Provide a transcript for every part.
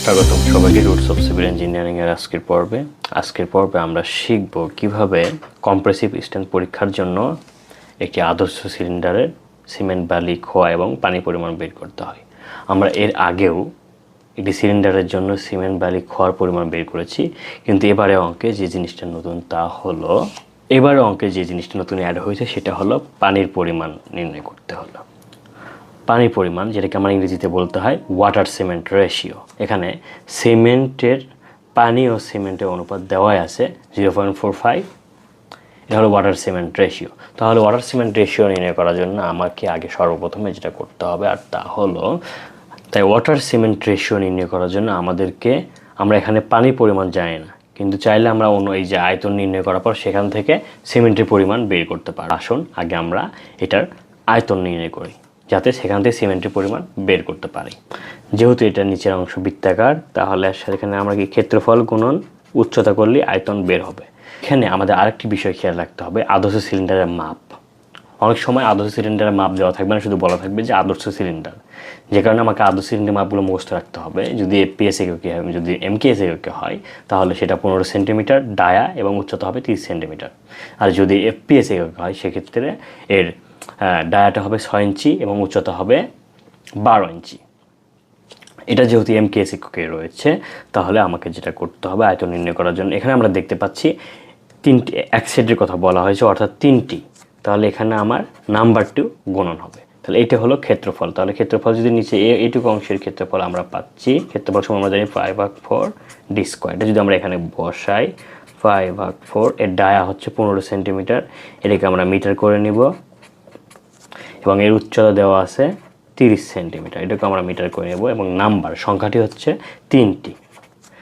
স্বাগতম সবাইকে roots of civil engineering এর আজকের পর্বে আমরা শিখব কিভাবে কম্প্রেসিভ স্ট্রেন্থ পরীক্ষার জন্য একটি আদর্শ সিলিন্ডারের সিমেন্ট বালি খোয়া এবং পানি পরিমাণ বের করতে হয়। আমরা এর আগেও একটি সিলিন্ডারের জন্য সিমেন্ট বালি খোয়ার পরিমাণ বের করেছি, কিন্তু এবারে অঙ্কে যে জিনিসটা নতুন অ্যাড হয়েছে সেটা হলো পানির পরিমাণ নির্ণয় করতে হলো। পানির পরিমাণ, যেটাকে আমরা ইংরেজিতে বলতে হয় ওয়াটার সিমেন্ট রেশিও। এখানে সিমেন্টের পানি ও সিমেন্টের অনুপাত দেওয়াই আছে 0.45। এটা হলো ওয়াটার সিমেন্ট রেশিও। তাহলে ওয়াটার সিমেন্ট রেশিও নির্ণয় করার জন্য আমাকে আগে সর্বপ্রথমে যেটা করতে হবে আর তা হলো, ওয়াটার সিমেন্ট রেশিও নির্ণয় করার জন্য আমরা এখানে পানির পরিমাণ জানি না, কিন্তু চাইলে আমরা অন্য এই যে আয়তন নির্ণয় করার পর সেখান থেকে সিমেন্টের পরিমাণ বের করতে পারি। আসুন আগে আমরা এটার আয়তন নির্ণয় করি, যাতে সেখান থেকে সিমেন্টের পরিমাণ বের করতে পারি। যেহেতু এটা নিচের অংশ বৃত্তাকার, তাহলে সেখানে আমরা কি ক্ষেত্রফল গুণন উচ্চতা করলে আয়তন বের হবে। এখানে আমাদের আরেকটি বিষয় খেয়াল রাখতে হবে, আদর্শ সিলিন্ডারের মাপ। অনেক সময় আদর্শ সিলিন্ডারের মাপ দেওয়া থাকবে না, শুধু বলা থাকবে যে আদর্শ সিলিন্ডার, যে কারণে আমাকে আদর্শ সিলিন্ডার মাপগুলো মুখস্থ রাখতে হবে। যদি এফপিএস এককে হয়, যদি এমকেএস এককে হয় তাহলে সেটা 15 সেন্টিমিটার ডায়া এবং উচ্চতা হবে 30 সেন্টিমিটার। আর যদি এফপিএস এককে হয় সেক্ষেত্রে এর ডায়াটা হবে 6 ইঞ্চি এবং উচ্চতা হবে 12 ইঞ্চি। এটা যেহেতু এমকেএস এককে রয়েছে, তাহলে আমাকে যেটা করতে হবে আয়তন নির্ণয় করার জন্য, এখানে আমরা দেখতে পাচ্ছি তিনটি এক সেটের কথা বলা হয়েছে, অর্থাৎ তিনটি। তাহলে এখানে আমার নাম্বার 2 গুণন হবে। তাহলে এটা হলো ক্ষেত্রফল। তাহলে ক্ষেত্রফল যদি নিচে এইটুকু অংশের ক্ষেত্রফল আমরা পাচ্ছি, ক্ষেত্রফল সমান আমরা জানি 5/4 ডি স্কোয়ার। এটা যদি আমরা এখানে বসাই 5/4, এর ডায়া হচ্ছে 15 সেন্টিমিটার, এটাকে আমরা মিটার করে নিব এবং এর উচ্চতা দেওয়া আছে 30 সেন্টিমিটার, এটাকে আমরা মিটার করে নেব এবং নাম্বার সংখ্যাটি হচ্ছে 3টি,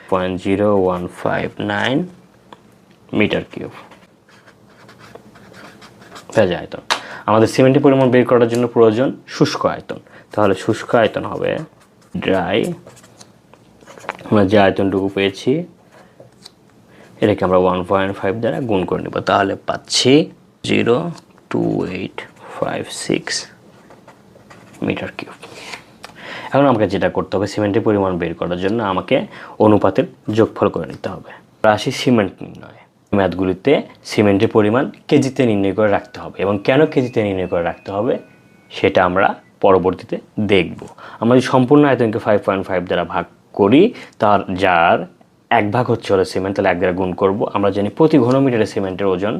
0.0159 মিটার কিউব। আয়তন আমাদের সিমেন্টের পরিমাণ বের করার জন্য প্রয়োজন শুষ্ক আয়তন। তাহলে শুষ্ক আয়তন হবে ড্রাই, আমরা যে আয়তনটুকু পেয়েছি এটাকে আমরা 1.5 দ্বারা গুণ করে নেব, তাহলে পাচ্ছি 0.2856 মিটার কিউব। এখন আমাকে যেটা করতে হবে, সিমেন্টের পরিমাণ বের করার জন্য আমাকে অনুপাতের যোগফল করে নিতে হবে। রাশি সিমেন্ট নির্ণয় ম্যাথগুলিতে সিমেন্টের পরিমাণ কেজিতে নির্ণয় করে রাখতে হবে, এবং কেন কেজিতে নির্ণয় করে রাখতে হবে সেটা আমরা পরবর্তীতে দেখব। আমরা যদি সম্পূর্ণ আয়তনকে 5.5 দ্বারা ভাগ করি, যার 1 ভাগ হচ্ছে হলো সিমেন্ট, তাহলে 1 দ্বারা গুণ করব। আমরা জানি প্রতি ঘনমিটারে সিমেন্টের ওজন,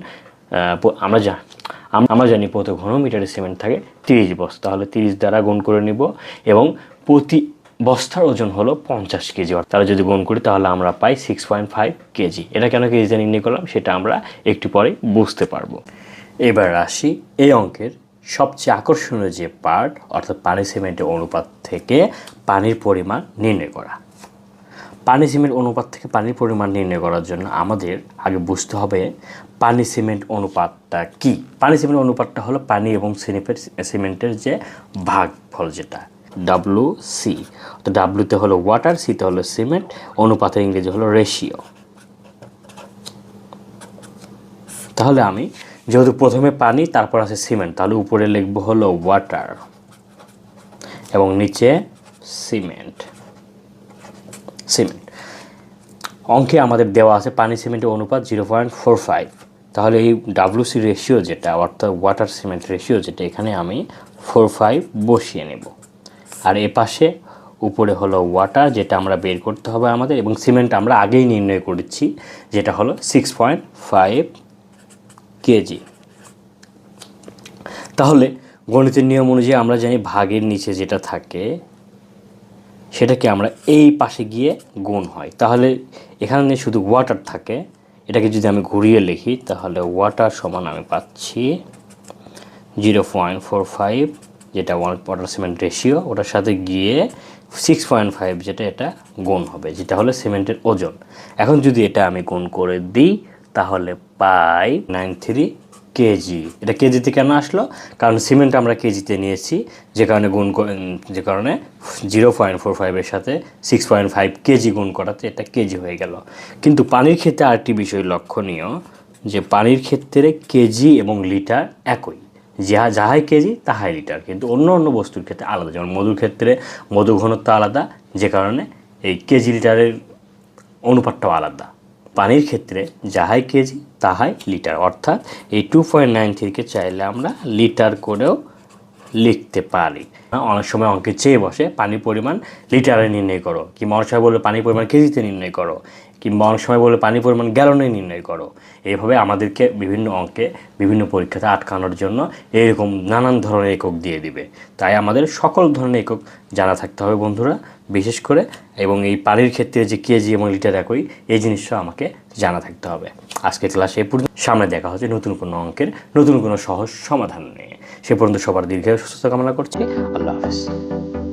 আমরা জানি প্রতি ঘনমিটারে সিমেন্ট থাকে 30 বস্তা, তাহলে 30 দ্বারা গুণ করে নিব এবং প্রতি বস্তার ওজন হলো 50 কেজি। তাহলে যদি গুণ করি তাহলে আমরা পাই 6.5 কেজি। এটা কেন কেজিতে নির্ণয় করলাম সেটা আমরা একটু পরে বুঝতে পারবো। এবার আসি এই অঙ্কের সবচেয়ে আকর্ষণীয় যে পার্ট, অর্থাৎ পানি সিমেন্টের অনুপাত থেকে পানির পরিমাণ নির্ণয় করা। পানি সিমেন্ট অনুপাত থেকে পানির পরিমাণ নির্ণয় করার জন্য আমাদের আগে বুঝতে হবে পানি সিমেন্ট অনুপাতটা কি। পানি সিমেন্ট অনুপাতটা হলো পানি এবং সিমেন্টের যে ভাগফল, যেটা WC। তো ডাব্লুতে হলো ওয়াটার, সিতে হলো সিমেন্ট, অনুপাতের ইংরেজি হলো রেশিও। তাহলে আমি যেহেতু প্রথমে পানি তারপর আছে সিমেন্ট, তাহলে উপরে লিখবো হলো ওয়াটার এবং নিচে সিমেন্ট। অঙ্কে আমাদের দেওয়া আছে পানি সিমেন্টের অনুপাত 0.45। তাহলে এই WC রেশিও যেটা, অর্থাৎ ওয়াটার সিমেন্ট রেশিও যেটা, এখানে আমি 45 বসিয়ে নেব। আর এ পাশে উপরে হলো ওয়াটার, যেটা আমরা বের করতে হবে আমাদের, এবং সিমেন্ট আমরা আগেই নির্ণয় করেছি, যেটা হলো 6.5 কেজি। তাহলে গণিতের নিয়ম অনুযায়ী আমরা জানি ভাগের নিচে যেটা থাকে সেটাকে আমরা এই পাশে গিয়ে গুণ হয়। তাহলে এখানে শুধু ওয়াটার থাকে, এটাকে যদি আমি ঘুরিয়ে লিখি তাহলে ওয়াটার সমান আমি পাচ্ছি 0.45, যেটা ওয়াটার সিমেন্ট রেশিও, ওটার সাথে গিয়ে 6.5 যেটা, এটা গুণ হবে, যেটা হলো সিমেন্টের ওজন। এখন যদি এটা আমি গুণ করে দিই তাহলে পাই 93 কেজি। এটা কেজিতে কেন আসলো? কারণ সিমেন্ট আমরা কেজিতে নিয়েছি, যে কারণে 0.45-এর সাথে 6.5 কেজি গুণ করাতে এটা কেজি হয়ে গেল। কিন্তু পানির ক্ষেত্রে আরেকটি বিষয় লক্ষণীয়, যে পানির ক্ষেত্রে কেজি এবং লিটার একই, যাহাই কেজি তাহাই লিটার, কিন্তু অন্য বস্তুর ক্ষেত্রে আলাদা। যেমন মধুর ক্ষেত্রে মধু ঘনত্ব আলাদা, যে কারণে এই কেজি লিটারের অনুপাতটাও আলাদা। পানির ক্ষেত্রে যাহাই কেজি তাহাই লিটার, অর্থাৎ এই 2.93কে চাইলে আমরা লিটার করেও লিখতে পারি। অনেক সময় অঙ্কে চেয়ে বসে পানির পরিমাণ লিটারে নির্ণয় করো, কিংবা অনেক সময় বললে পানির পরিমাণ কেজিতে নির্ণয় করো, কিংবা অনেক সময় বললে পানির পরিমাণ গ্যালনে নির্ণয় করো। এইভাবে আমাদেরকে বিভিন্ন অঙ্কে বিভিন্ন পরীক্ষাতে আটকানোর জন্য এরকম নানান ধরনের একক দিয়ে দিবে। তাই আমাদের সকল ধরনের একক জানা থাকতে হবে বন্ধুরা, বিশেষ করে। এবং এই পানির ক্ষেত্রে যে কেজি এবং লিটার একই, এই জিনিসটা আমাকে জানা থাকতে হবে। আজকে ক্লাসে এই পর্যন্ত। সামনে দেখা হচ্ছে নতুন কোনো অঙ্কের নতুন কোনো সহজ সমাধান নিয়ে। সে পর্যন্ত সবার দীর্ঘায়ু সুস্থতা কামনা করছি। আল্লাহ হাফেজ।